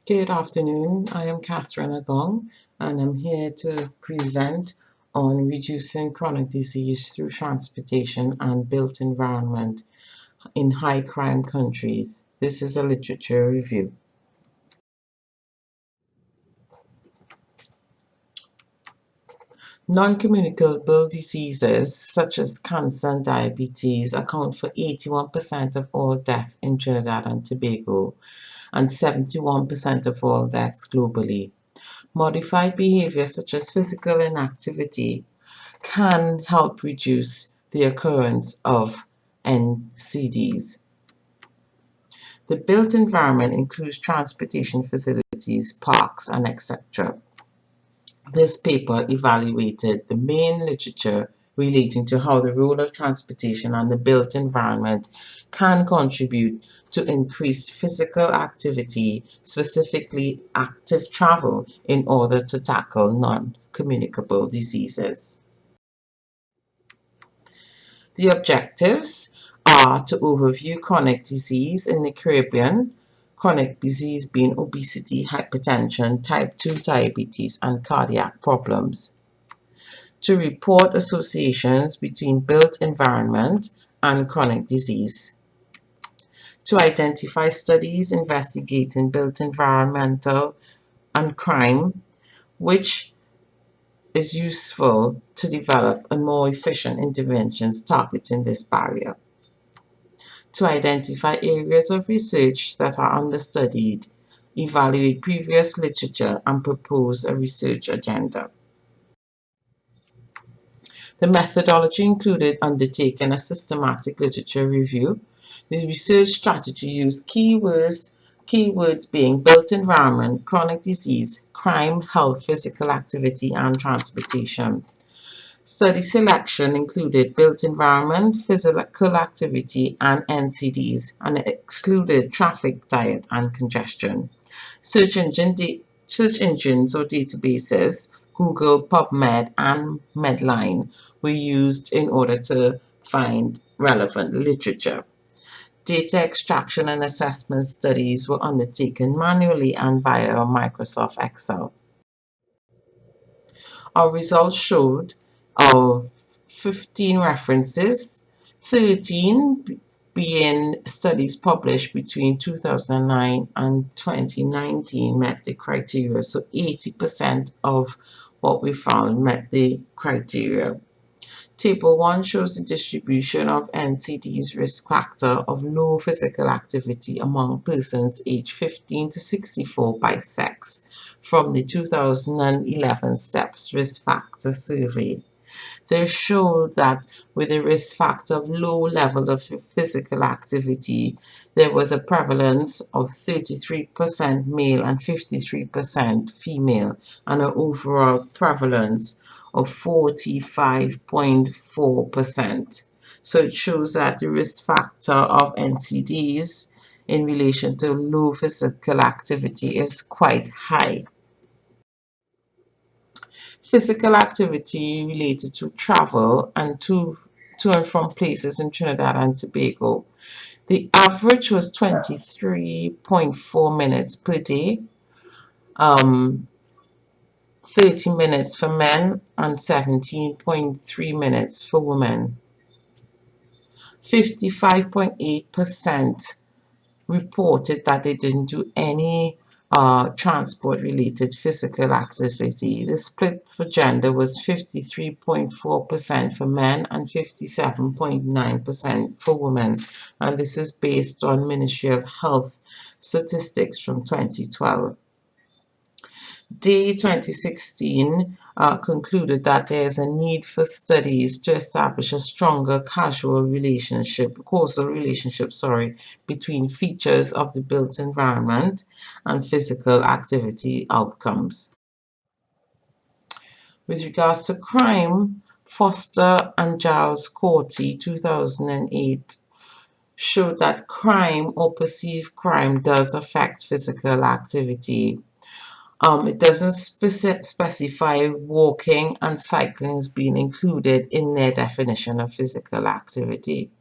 Good afternoon. I am Catherine Agong, and I'm here to present on reducing chronic disease through transportation and built environment in high crime countries. This is a literature review. Non-communicable diseases such as cancer and diabetes account for 81% of all deaths in Trinidad and Tobago and 71% of all deaths globally. Modified behavior such as physical inactivity can help reduce the occurrence of NCDs. The built environment includes transportation facilities, parks, and etc. This paper evaluated the main literature relating to how the role of transportation and the built environment can contribute to increased physical activity, specifically active travel, in order to tackle non-communicable diseases. The objectives are to overview chronic disease in the Caribbean, chronic disease being obesity, hypertension, type 2 diabetes, and cardiac problems. To report associations between built environment and chronic disease. To identify studies investigating built environmental and crime, which is useful to develop a more efficient interventions targeting this barrier. To identify areas of research that are understudied, evaluate previous literature, and propose a research agenda. The methodology included undertaking a systematic literature review. The research strategy used keywords being built environment, chronic disease, crime, health, physical activity, and transportation. Study selection included built environment, physical activity, and NCDs, and it excluded traffic, diet, and congestion. Search engines or databases, Google, PubMed, and Medline, were used in order to find relevant literature. Data extraction and assessment studies were undertaken manually and via Microsoft Excel. Our results showed 15 references, 13 being studies published between 2009 and 2019 met the criteria. So 80% of what we found met the criteria. Table 1 shows the distribution of NCD's risk factor of low physical activity among persons aged 15 to 64 by sex from the 2011 STEPS risk factor survey. They showed that with a risk factor of low level of physical activity, there was a prevalence of 33% male and 53% female, and an overall prevalence of 45.4%. So it shows that the risk factor of NCDs in relation to low physical activity is quite high. Physical activity related to travel and to and from places in Trinidad and Tobago. The average was 23.4 minutes per day, 30 minutes for men and 17.3 minutes for women. 55.8% reported that they didn't do any transport-related physical activity. The split for gender was 53.4% for men and 57.9% for women, and this is based on Ministry of Health statistics from 2012. Day 2016 concluded that there is a need for studies to establish a stronger causal relationship between features of the built environment and physical activity outcomes. With regards to crime, Foster and Giles Corti 2008 showed that crime or perceived crime does affect physical activity. It doesn't specify walking and cycling as being included in their definition of physical activity.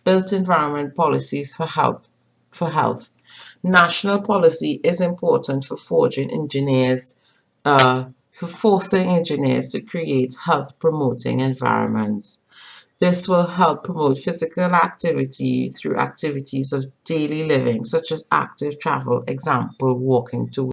Built environment policies for health. National policy is important for forcing engineers to create health promoting environments. This will help promote physical activity through activities of daily living, such as active travel, example, walking to.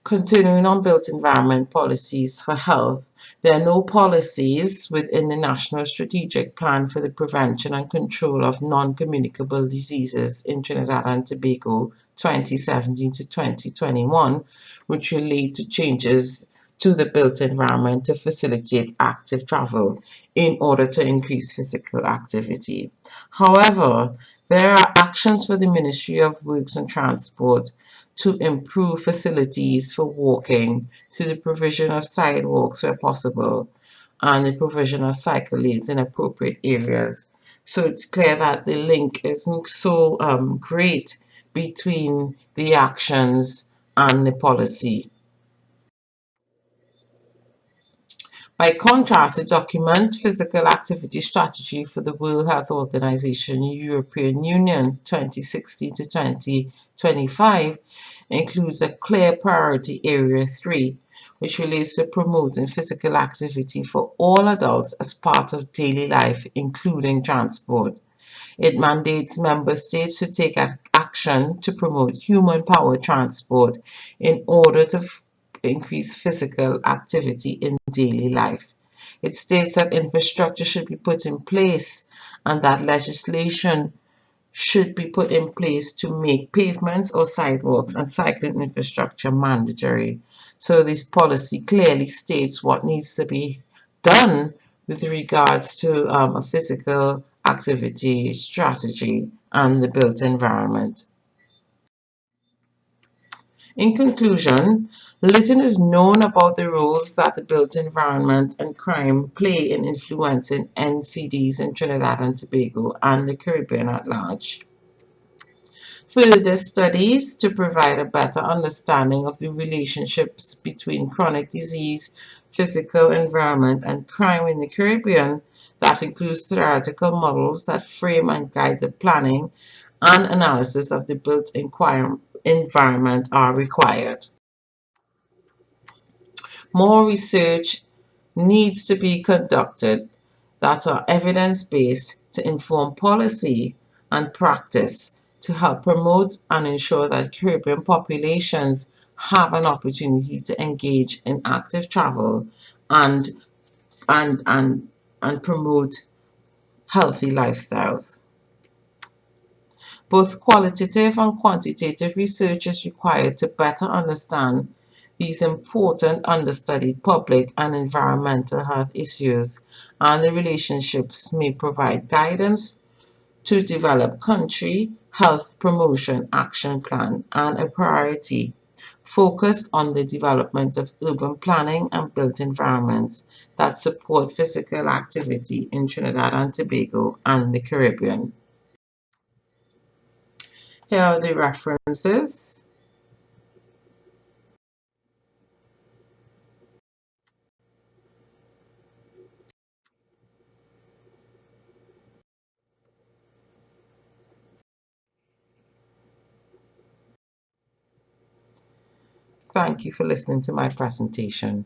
Continuing on built environment policies for health, there are no policies within the National Strategic Plan for the Prevention and Control of Non-Communicable Diseases in Trinidad and Tobago 2017 to 2021, which relate to changes to the built environment to facilitate active travel in order to increase physical activity. However, there are actions for the Ministry of Works and Transport to improve facilities for walking through the provision of sidewalks where possible and the provision of cycle lanes in appropriate areas. So it's clear that the link isn't so great between the actions and the policy. By contrast, the document Physical Activity Strategy for the World Health Organization European Union 2016 to 2025 includes a clear priority area 3, which relates to promoting physical activity for all adults as part of daily life, including transport. It mandates member states to take action to promote human-powered transport in order to increase physical activity in daily life. It states that infrastructure should be put in place and that legislation should be put in place to make pavements or sidewalks and cycling infrastructure mandatory. So this policy clearly states what needs to be done with regards to a physical activity strategy and the built environment. In conclusion, little is known about the roles that the built environment and crime play in influencing NCDs in Trinidad and Tobago and the Caribbean at large. Further studies to provide a better understanding of the relationships between chronic disease, physical environment, and crime in the Caribbean, that includes theoretical models that frame and guide the planning and analysis of the built environment are required. More research needs to be conducted that are evidence-based to inform policy and practice to help promote and ensure that Caribbean populations have an opportunity to engage in active travel and and and and promote healthy lifestyles. Both qualitative and quantitative research is required to better understand these important understudied public and environmental health issues, and the relationships may provide guidance to develop country health promotion action plan and a priority focused on the development of urban planning and built environments that support physical activity in Trinidad and Tobago and the Caribbean. Here are the references. Thank you for listening to my presentation.